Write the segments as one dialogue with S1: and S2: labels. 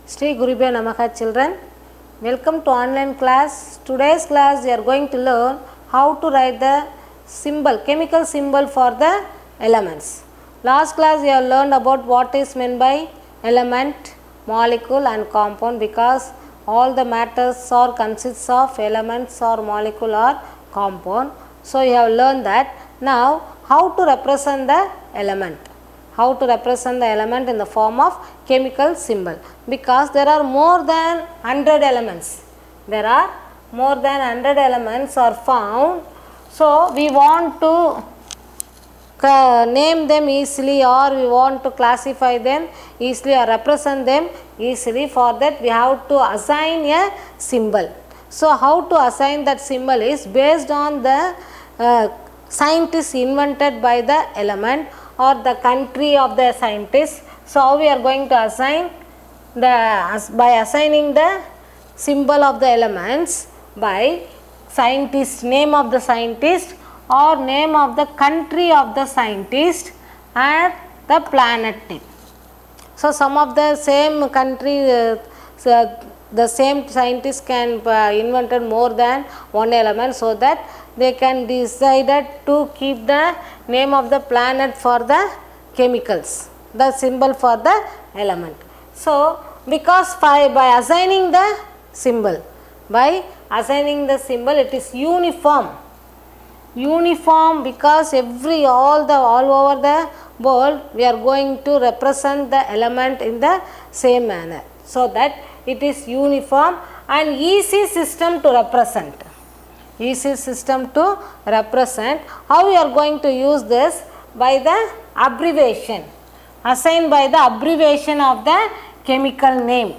S1: Sri Gurubhyo Namaha children. Welcome to online class. Today's class we are going to learn how to write the symbol, chemical symbol for the elements. Last class we have learned about what is meant by element, molecule and compound, because all the matters or consists of elements or molecule or compound. So you have learned that. Now how to represent the element. How to represent the element in the form of chemical symbol, because there are more than 100 elements. There are more than 100 elements are found. So we want to name them easily, or we want to classify them easily or represent them easily. For that we have to assign a symbol. So how to assign that symbol is based on the scientist invented by the element or the country of the scientist. So how we are going to assign by assigning the symbol of the elements by scientist, name of the scientist or name of the country of the scientist and the planet name. So some of the same country, the same scientist can invented more than one element, so that they can decided to keep the name of the planet for the chemicals, the symbol for the element. So because by assigning the symbol, it is uniform, because all over the world we are going to represent the element in the same manner, so that it is uniform and easy system to represent. How we are going to use this? By the abbreviation, assigned by the abbreviation of the chemical name.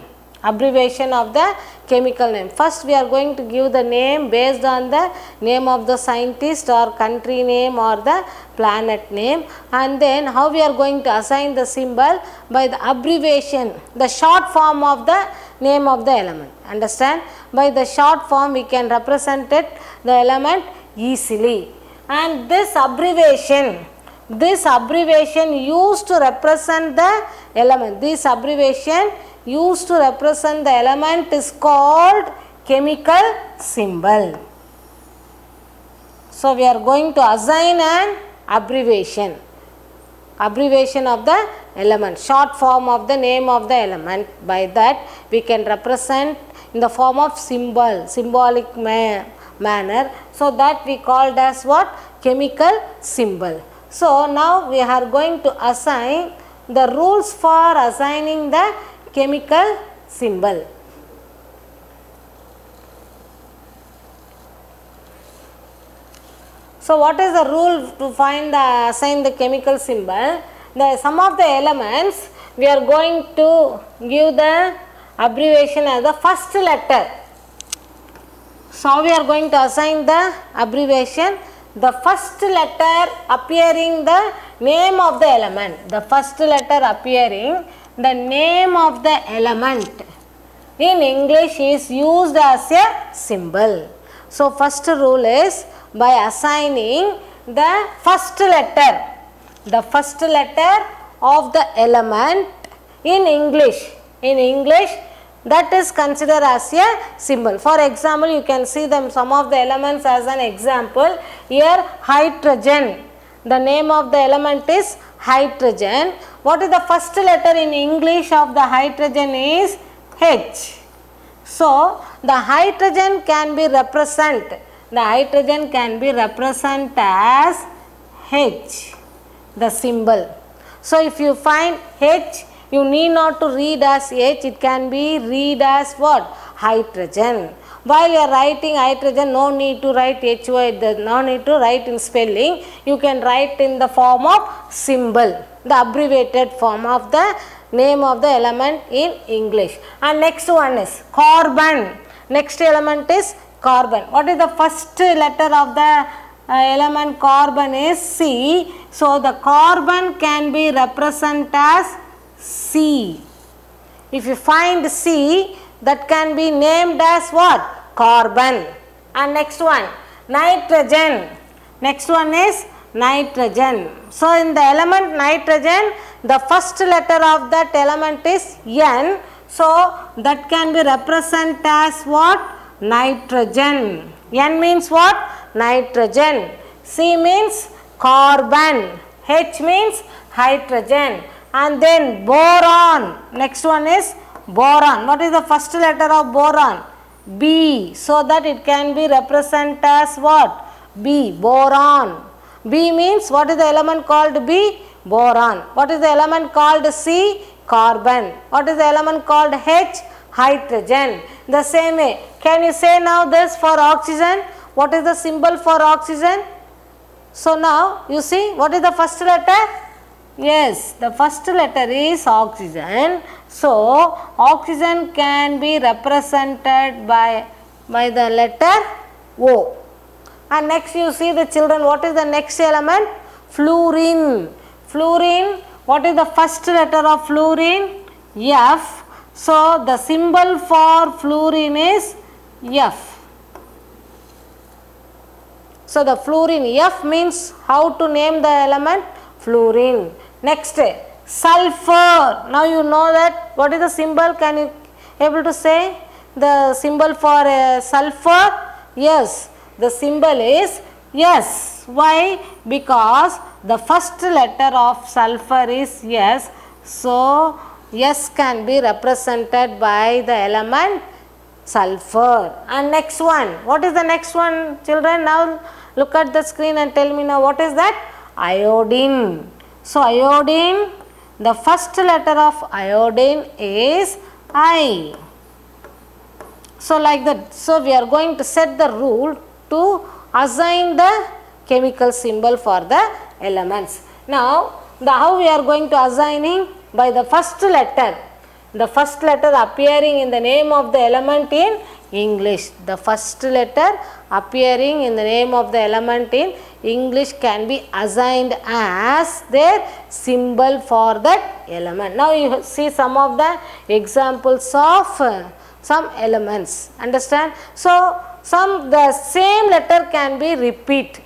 S1: First we are going to give the name based on the name of the scientist or country name or the planet name, and then how we are going to assign the symbol? By the abbreviation, the short form of the name of the element. Understand? By the short form we can represent the element easily, and this abbreviation used to represent the element. This abbreviation used to represent the element is called chemical symbol. So we are going to assign an abbreviation of the element, short form of the name of the element. By that we can represent in the form of symbolic manner, so that we called as what? Chemical symbol. So now we are going to assign the rules for assigning the chemical symbol. So what is the rule to assign the chemical symbol? Some of the elements we are going to give the abbreviation as the first letter. So we are going to assign the abbreviation, the first letter appearing the name of the element. The first letter appearing the name of the element in English is used as a symbol. So first rule is by assigning the first letter of the element in English. That is considered as a symbol. For example, you can see some of the elements as an example. Here hydrogen, the name of the element is hydrogen. What is the first letter in English of the hydrogen? Is H. So the hydrogen can be represented as H, the symbol. So if you find H, you need not to read as H, it can be read as what? Hydrogen. While you are writing hydrogen, no need to write HY, no need to write in spelling. You can write in the form of symbol, the abbreviated form of the name of the element in English. And next one is carbon. Next element is carbon. What is the first letter of the element carbon? Is C. So the carbon can be represented as C. If you find C, that can be named as what? Carbon. And next one, nitrogen. Next one is nitrogen. So in the element nitrogen, the first letter of that element is N. So that can be represented as what? Nitrogen. N means what? Nitrogen. C means carbon. H means hydrogen. And then boron. Next one is boron. What is the first letter of boron? B. So that it can be represented as what? B. Boron. B means what is the element called B? Boron. What is the element called C? Carbon. What is the element called H? Hydrogen. The same way. Can you say now this for oxygen? What is the symbol for oxygen? So now you see what is the first letter? Yes, the first letter is oxygen. So oxygen can be represented by the letter O. And next you see the children, what is the next element? Fluorine. Fluorine, what is the first letter of fluorine? F. So the symbol for fluorine is F. So the fluorine, F means how to name the element? Fluorine. Next, sulfur. Now you know that what is the symbol? Can you able to say the symbol for sulfur? Yes, the symbol is S. Why? Because the first letter of sulfur is S. So S can be represented by the element sulfur. And next one, what is the next one, children? Now look at the screen and tell me now what is that? Iodine. So iodine, the first letter of iodine is I. So like that. So we are going to set the rule to assign the chemical symbol for the elements. Now how we are going to assigning? By the first letter. The first letter appearing in the name of the element in English. The first letter appearing in the name of the element in English can be assigned as their symbol for that element. Now you see some of the examples of some elements. Understand? So the same letter can be repeat.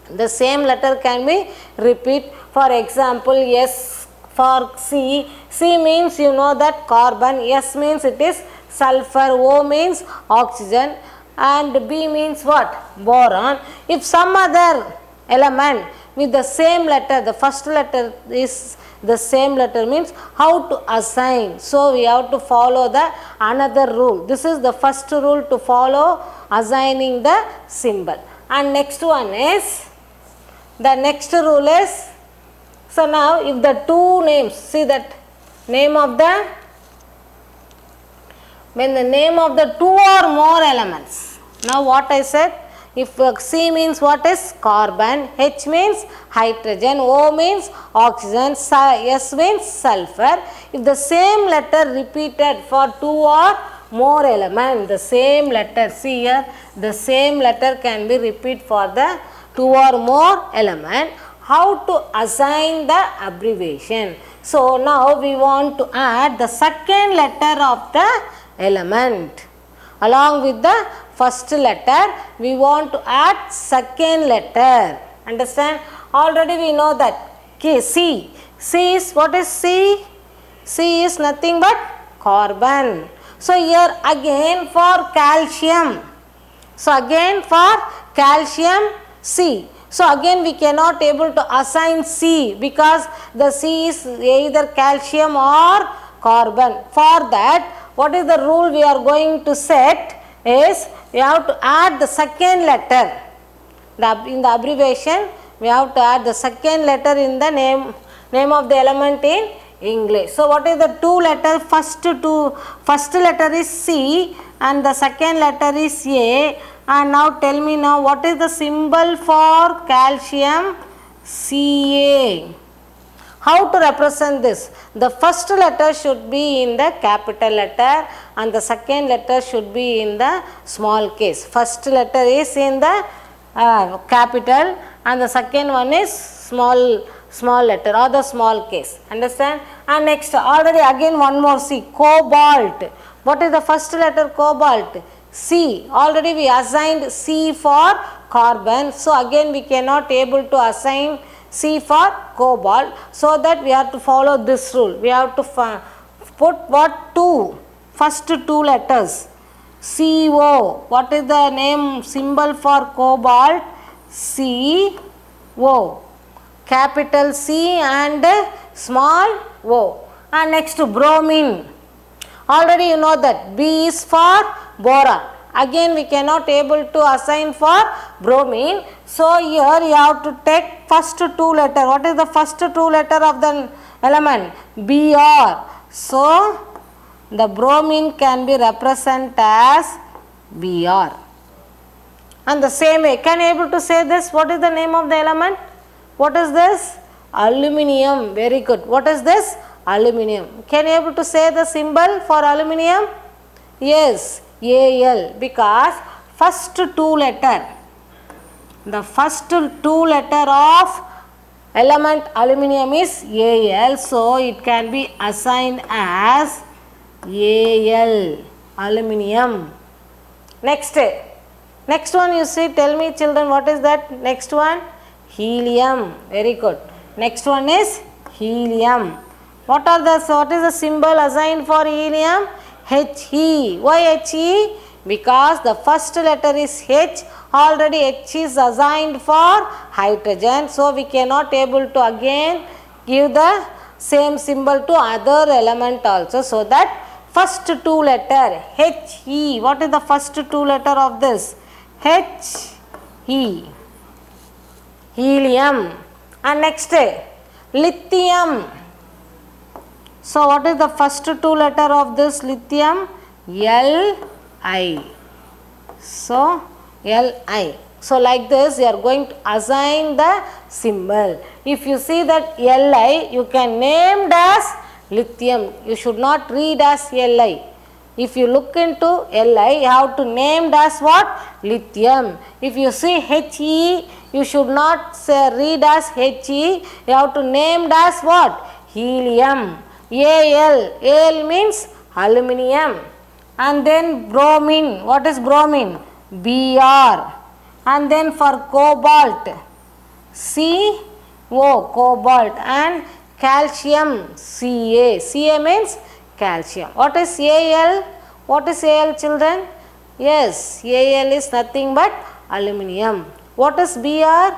S1: The same letter can be repeat. For example, S for C. C means you know that carbon. S means it is sulfur. O means oxygen. And B means what? Boron. If some other element with the same letter, the first letter is the same letter, means how to assign. So we have to follow the another rule. This is the first rule to follow assigning the symbol. And next one is, the next rule is, so now if the two names, see that name of the, when the name of the two or more elements. Now what I said, if C means what is? Carbon, H means hydrogen, O means oxygen, S means sulfur. If the same letter repeated for two or more elements, the same letter, see here, the same letter can be repeated for the two or more element. How to assign the abbreviation? So now we want to add the second letter of the element. Along with the first letter, we want to add second letter. Understand? Already we know that. Okay, C. C is, what is C? C is nothing but carbon. So here again for calcium. So again for calcium, C. So again we cannot able to assign C because the C is either calcium or carbon. For that, what is the rule we are going to set is, we have to add the second letter. In the abbreviation, we have to add the second letter in the name of the element in English. So what is the two letters? First letter is C and the second letter is A. And now tell me now what is the symbol for calcium? Ca. How to represent this? The first letter should be in the capital letter and the second letter should be in the small case. First letter is in the capital and the second one is small letter or the small case. Understand? And next, already again one more C, cobalt. What is the first letter? Cobalt. C. Already we assigned C for carbon. So again we cannot able to assign C for cobalt. So that we have to follow this rule. We have to Put what? 2. First 2 letters. CO. What is the name symbol for cobalt? CO. Capital C and small o. And next bromine. Already you know that B is for boron. Again we cannot able to assign for bromine. So here you have to take first 2 letter. What is the first 2 letter of the element? Br. So the bromine can be represented as Br. And the same way, can you able to say this? What is the name of the element? What is this? Aluminium. Very good. What is this? Aluminium. Can you able to say the symbol for aluminium? Yes, Al, because first 2 letter, the first 2 letter of element aluminium is Al, so it can be assigned as Al, aluminium. Next one you see, tell me children, what is that next one? Helium. Very good. Next one is helium. What is the symbol assigned for helium? He. Why He? Because the first letter is H. Already H is assigned for hydrogen. So we cannot able to again give the same symbol to other element also. So that first 2 letter He. What is the first 2 letter of this? He. Helium. And next lithium. So what is the first 2 letter of this lithium? Li. So Li. So like this you are going to assign the symbol. If you see that Li, you can name as lithium. You should not read as Li. If you look into Li, you have to name as what? Lithium. If you see He, you should not say, read as He. You have to name as what? Helium. Al means aluminium. And then bromine. What is bromine? Br. And then for cobalt, CO, cobalt, and calcium, Ca. Ca means calcium. What is Al? What is Al children? Yes, Al is nothing but aluminium. What is Br?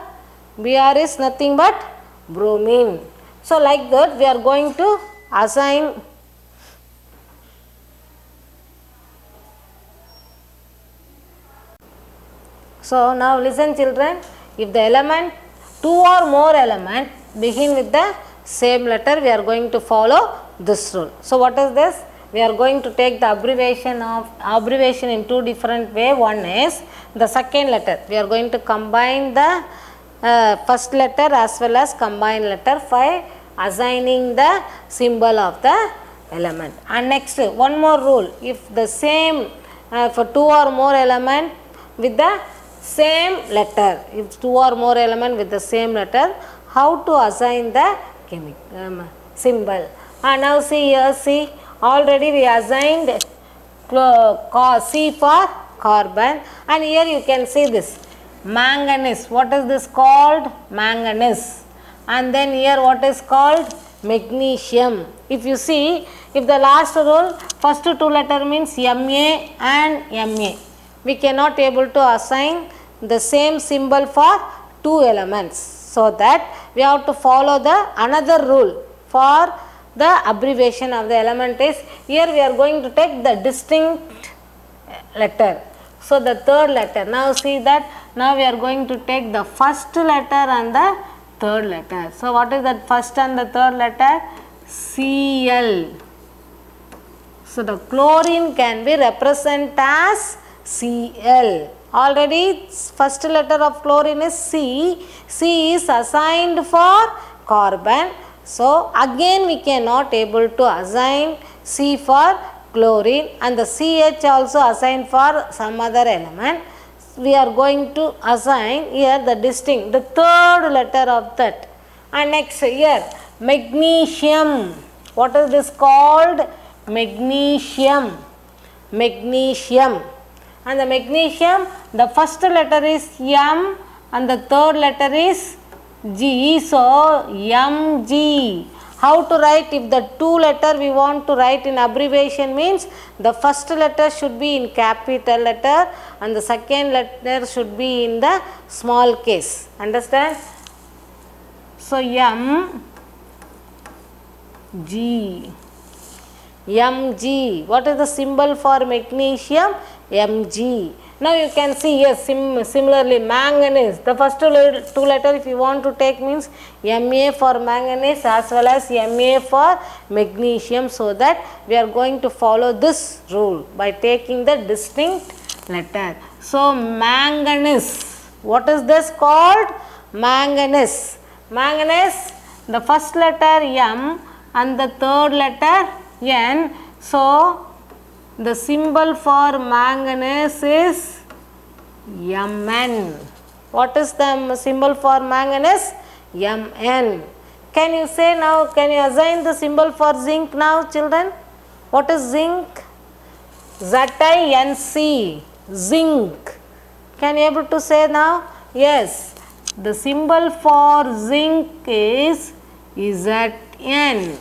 S1: Br is nothing but bromine. So like that we are going to assign So now listen children, if the element, 2 or more element begin with the same letter, we are going to follow this rule. So what is this? We are going to take the abbreviation in 2 different way. One is the second letter. We are going to combine the first letter as well as combine letter by assigning the symbol of the element. And next one more rule, if the same for 2 or more element with the same letter, if 2 or more element with the same letter, how to assign the symbol. And now see here, see, already we assigned C for carbon, and here you can see this manganese. What is this called? Manganese. And then here what is called? Magnesium. If you see, if the last rule, first 2 letter means Ma and Ma, we cannot able to assign the same symbol for 2 elements. So that we have to follow the another rule for the abbreviation of the element is, here we are going to take the distinct letter. So the third letter, now see that, now we are going to take the first letter and the third letter. So what is that first and the third letter? Cl. So the chlorine can be represented as Cl. Already first letter of chlorine is C. C is assigned for carbon. So again we cannot able to assign C for chlorine, and the CH also assigned for some other element. We are going to assign here the distinct, the third letter of that. And next here magnesium. What is this called? Magnesium. Magnesium. And the magnesium, the first letter is M and the third letter is G. So Mg. how to write if the two letter we want to write in abbreviation means the first letter should be in capital letter and the second letter should be in the small case. Understand? So M G. Mg. What is the symbol for magnesium? Mg. Now you can see yes, similarly manganese. The first two letter if you want to take means Ma for manganese as well as Ma for magnesium, so that we are going to follow this rule by taking the distinct letter. So manganese. What is this called? Manganese. Manganese, the first letter M and the third letter N. So the symbol for manganese is Mn. What is the symbol for manganese? Mn. Can you say now, can you assign the symbol for zinc now, children? What is zinc? Zinc. Zinc. Can you able to say now? Yes. The symbol for zinc is Zn.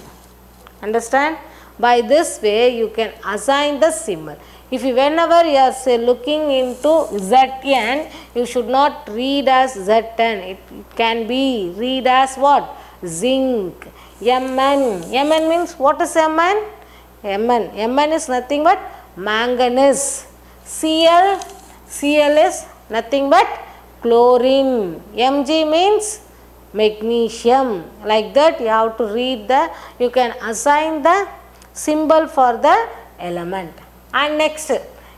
S1: Understand? By this way you can assign the symbol. If you, whenever you are say looking into Zn, you should not read as Zn. It can be read as what? Zinc. Mn. Mn means what is Mn? Mn is nothing but manganese. Cl is nothing but chlorine. Mg means magnesium. Like that you have to read the, you can assign the symbol for the element. And next,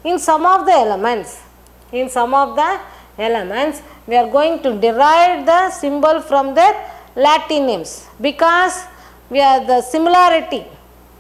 S1: in some of the elements we are going to derive the symbol from their Latin names, because we are the similarity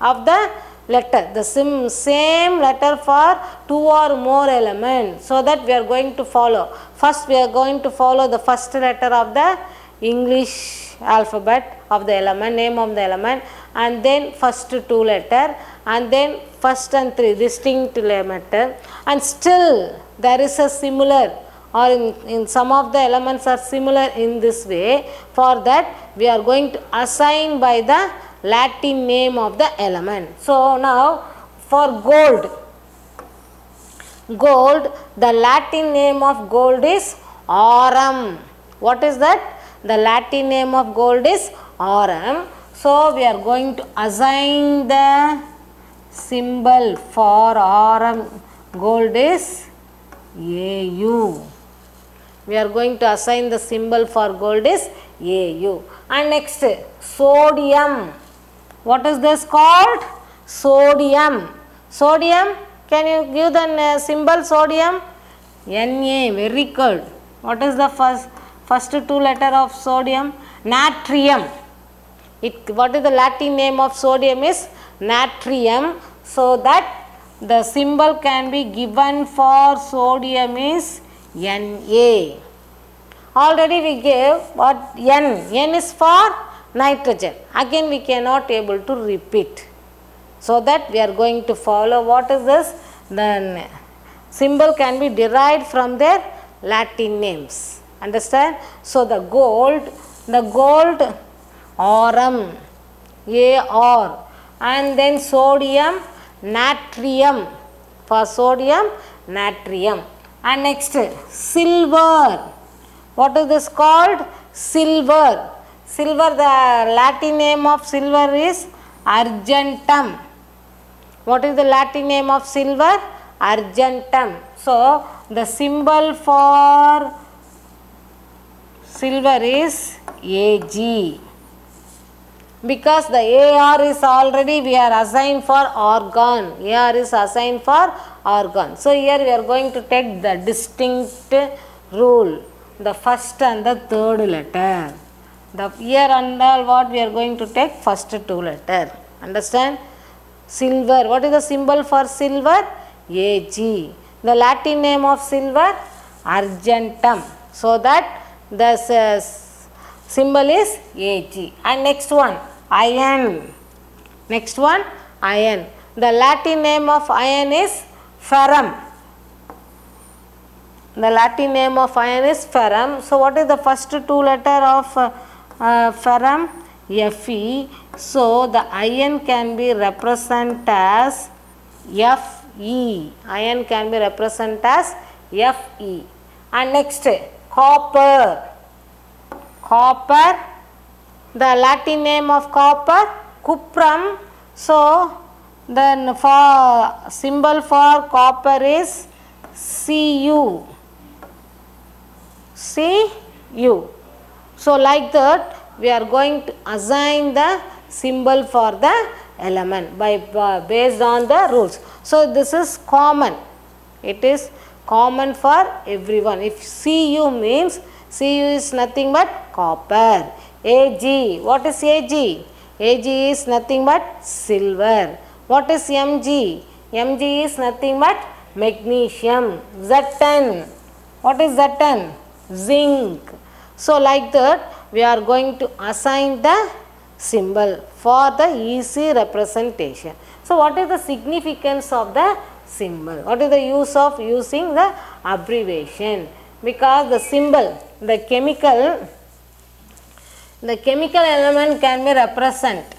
S1: of the letter, the same letter for two or more elements, so that we are going to follow. First we are going to follow the first letter of the English alphabet of the element, name of the element, and then first two letter, and then first and three distinct letter, and still there is a similar, or in some of the elements are similar in this way. For that we are going to assign by the Latin name of the element. So now for gold, the Latin name of gold is aurum. What is that? The Latin name of gold is aurum. So we are going to assign the symbol for aurum gold is Au. We are going to assign the symbol for gold is Au. And next, sodium. What is this called? Sodium. Sodium, can you give the symbol sodium? Na, very good. What is the first two letter of sodium? Natrium. What is the Latin name of sodium is natrium. So that the symbol can be given for sodium is Na. Already we gave what? N. N is for nitrogen. Again we cannot able to repeat. So that we are going to follow what is this? The symbol can be derived from their Latin names. Understand? So the gold aurum, Ar, and then sodium natrium, for sodium natrium. And next, silver. What is this called? Silver. Silver, the Latin name of silver is argentum. What is the Latin name of silver? Argentum. So the symbol for silver is Ag. Because the Ar is already we are assigned for argon. Ar is assigned for argon. So here we are going to take the distinct rule, the first and the third letter. The here and all what we are going to take first two letter. Understand? Silver. What is the symbol for silver? Ag. The Latin name of silver? Argentum. So that the symbol is Ag. And next one, iron. Next one, iron. The Latin name of iron is ferrum. The Latin name of iron is ferrum. So what is the first two letter of ferrum? Fe. So the iron can be represented as Fe. Iron can be represented as Fe. And next, copper. Copper, the Latin name of copper, cuprum. So then for symbol for copper is Cu. Cu. So like that we are going to assign the symbol for the element by based on the rules. So this is common. It is common for everyone. If Cu means, Cu is nothing but copper. Ag, what is Ag? Ag is nothing but silver. What is Mg? Mg is nothing but magnesium. Zn, what is Zn? Zinc. So like that we are going to assign the symbol for the easy representation. So what is the significance of the symbol? What is the use of using the abbreviation? Because the symbol, the chemical element can be represented.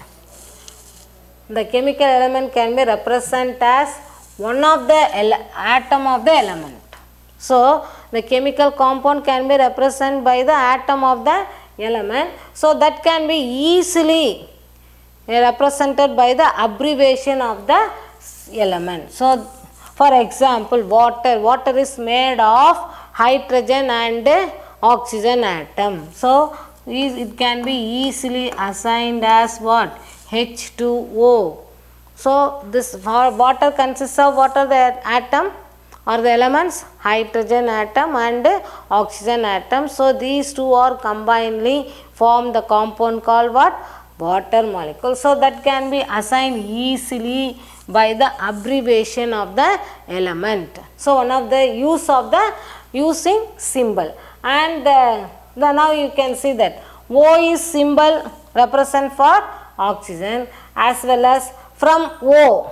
S1: The chemical element can be represented as one of the atom of the element. So the chemical compound can be represented by the atom of the element. So that can be easily represented by the abbreviation of the element. So for example, water is made of hydrogen and oxygen atom. So it can be easily assigned as what? H2O. So this water consists of what are the atom or the elements? Hydrogen atom and oxygen atom. So these two are combinedly form the compound called what? Water molecule. So that can be assigned easily by the abbreviation of the element. So one of the use of the using symbol. And now you can see that O is symbol represent for oxygen as well as from O.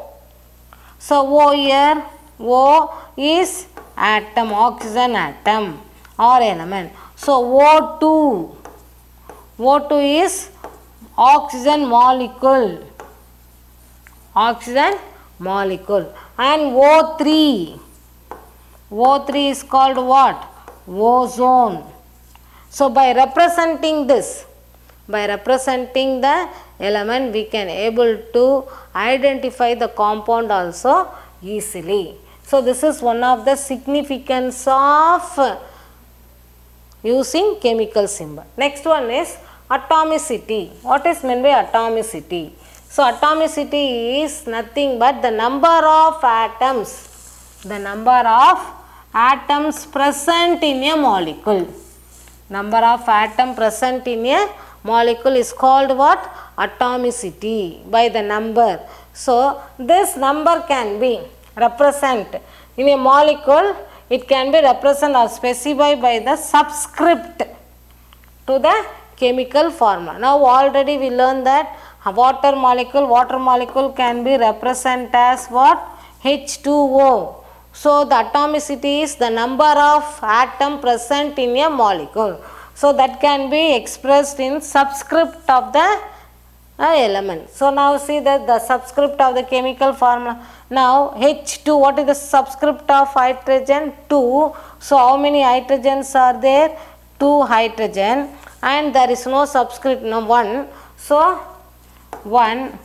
S1: So O here, O is atom, oxygen atom or element. So O2 is oxygen molecule, and O3 is called what? Ozone. So by representing this, by representing the element, we can able to identify the compound also easily. So this is one of the significance of using chemical symbol. Next one is atomicity. What is meant by atomicity? So atomicity is nothing but the number of atoms. The number of atoms present in a molecule. Number of atom present in a molecule is called what? Atomicity, by the number. So this number can be represented in a molecule. It can be represented or specified by the subscript to the chemical formula. Now already we learned that water molecule can be represented as what? H2O. So the atomicity is the number of atom present in a molecule. So that can be expressed in subscript of the element. So now see that the subscript of the chemical formula. Now H2, what is the subscript of hydrogen? 2. So how many hydrogens are there? 2 hydrogen, and there is no subscript, no 1. So 1.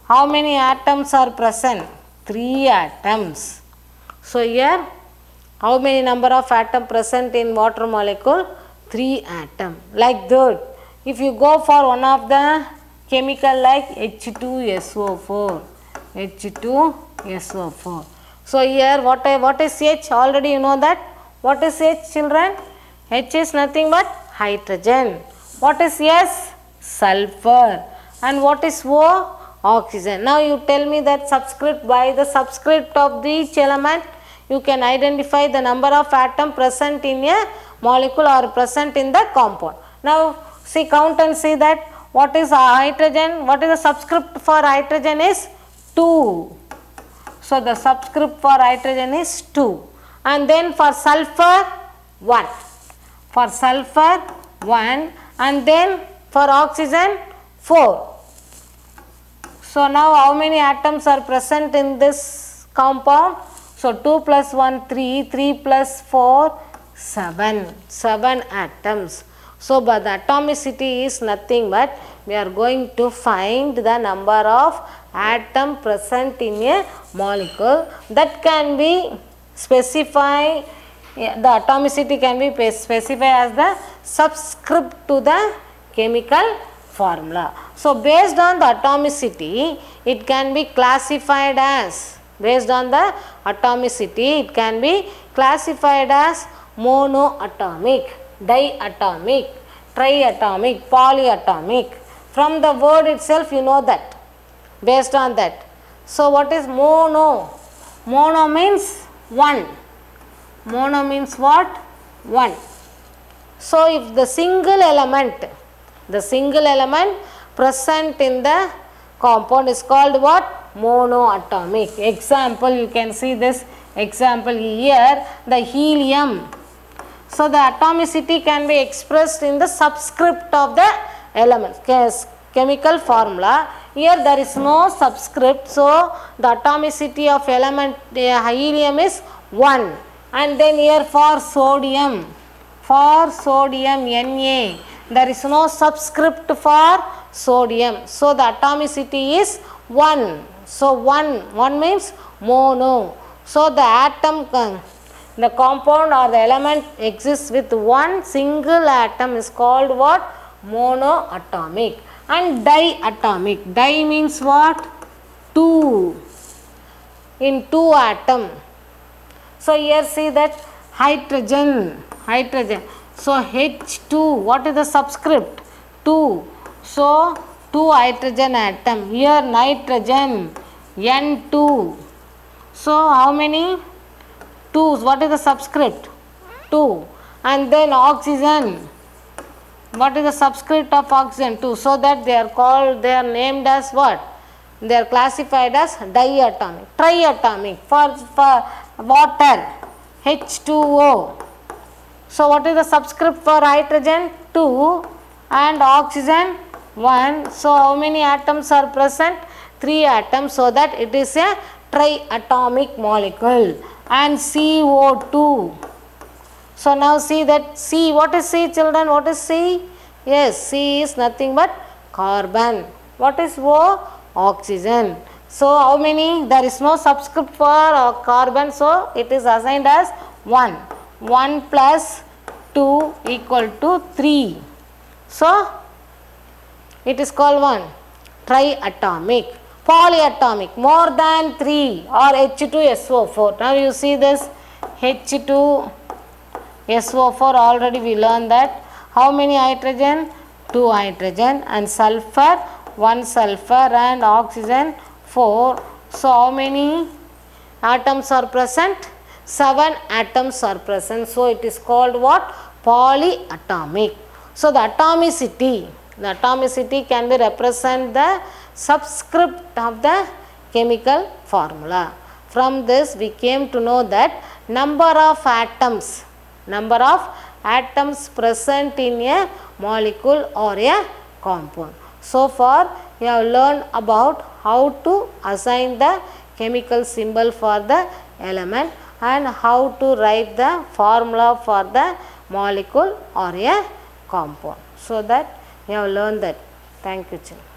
S1: How many atoms are present? 3 atoms. So here how many number of atom present in water molecule? 3 atom. Like that, if you go for one of the chemical like H2SO4, H2SO4. So here what is H? Already you know that. What is H, children? H is nothing but hydrogen. What is S? Sulfur. And what is O? Oxygen. Now you tell me that subscript, by the subscript of each element you can identify the number of atom present in a molecule or present in the compound. Now see, count and see that what is hydrogen, what is the subscript for hydrogen is 2. So the subscript for hydrogen is 2. And then for sulfur 1. For sulfur 1, and then for oxygen 4. So now how many atoms are present in this compound? So 2 plus 1 3, 3 plus 4 7, 7 atoms. So but the atomicity is nothing but we are going to find the number of atom present in a molecule that can be specified. The atomicity can be specified as the subscript to the chemical formula. So based on the atomicity it can be classified as, based on the atomicity it can be classified as monoatomic, diatomic, triatomic, polyatomic. From the word itself you know that, based on that. So what is mono? Mono means one. Mono means what? One. So if the single element present in the compound is called what? Monoatomic. Example, you can see this example here, the helium. So the atomicity can be expressed in the subscript of the element, chemical formula. Here there is no subscript, so the atomicity of element helium is 1. And then here for sodium Na, there is no subscript for sodium, so the atomicity is 1. So 1 means mono. So the atom, the compound or the element exists with one single atom is called what? Monoatomic. And diatomic. Di means what? 2. In 2 atom. So here see that hydrogen. So H2, what is the subscript? 2. So 2 hydrogen atom. Here nitrogen, N2. So how many? 2. What is the subscript? 2. And then oxygen. What is the subscript of oxygen? 2. So that they are named as what? They are classified as diatomic. Triatomic for water, H2O. So what is the subscript for hydrogen? 2 and oxygen 1. So how many atoms are present? 3 atoms, so that it is a triatomic molecule. And CO2. So now see that C, what is C children? What is C? Yes, C is nothing but carbon. What is O? Oxygen. So how many? There is no subscript for carbon, so it is assigned as 1. 1 plus 2 equal to 3. So it is called 1. Triatomic. Polyatomic, more than 3, or H2SO4. Now you see this H2SO4, already we learned that. How many hydrogen? 2 hydrogen, and sulfur 1 sulfur, and oxygen 4. So how many atoms are present? 7 atoms are present. So it is called what? Polyatomic. So the atomicity can be represent the subscript of the chemical formula. From this we came to know that number of atoms present in a molecule or a compound. So far we have learned about how to assign the chemical symbol for the element and how to write the formula for the molecule or a compound. So that we have learned that. Thank you children.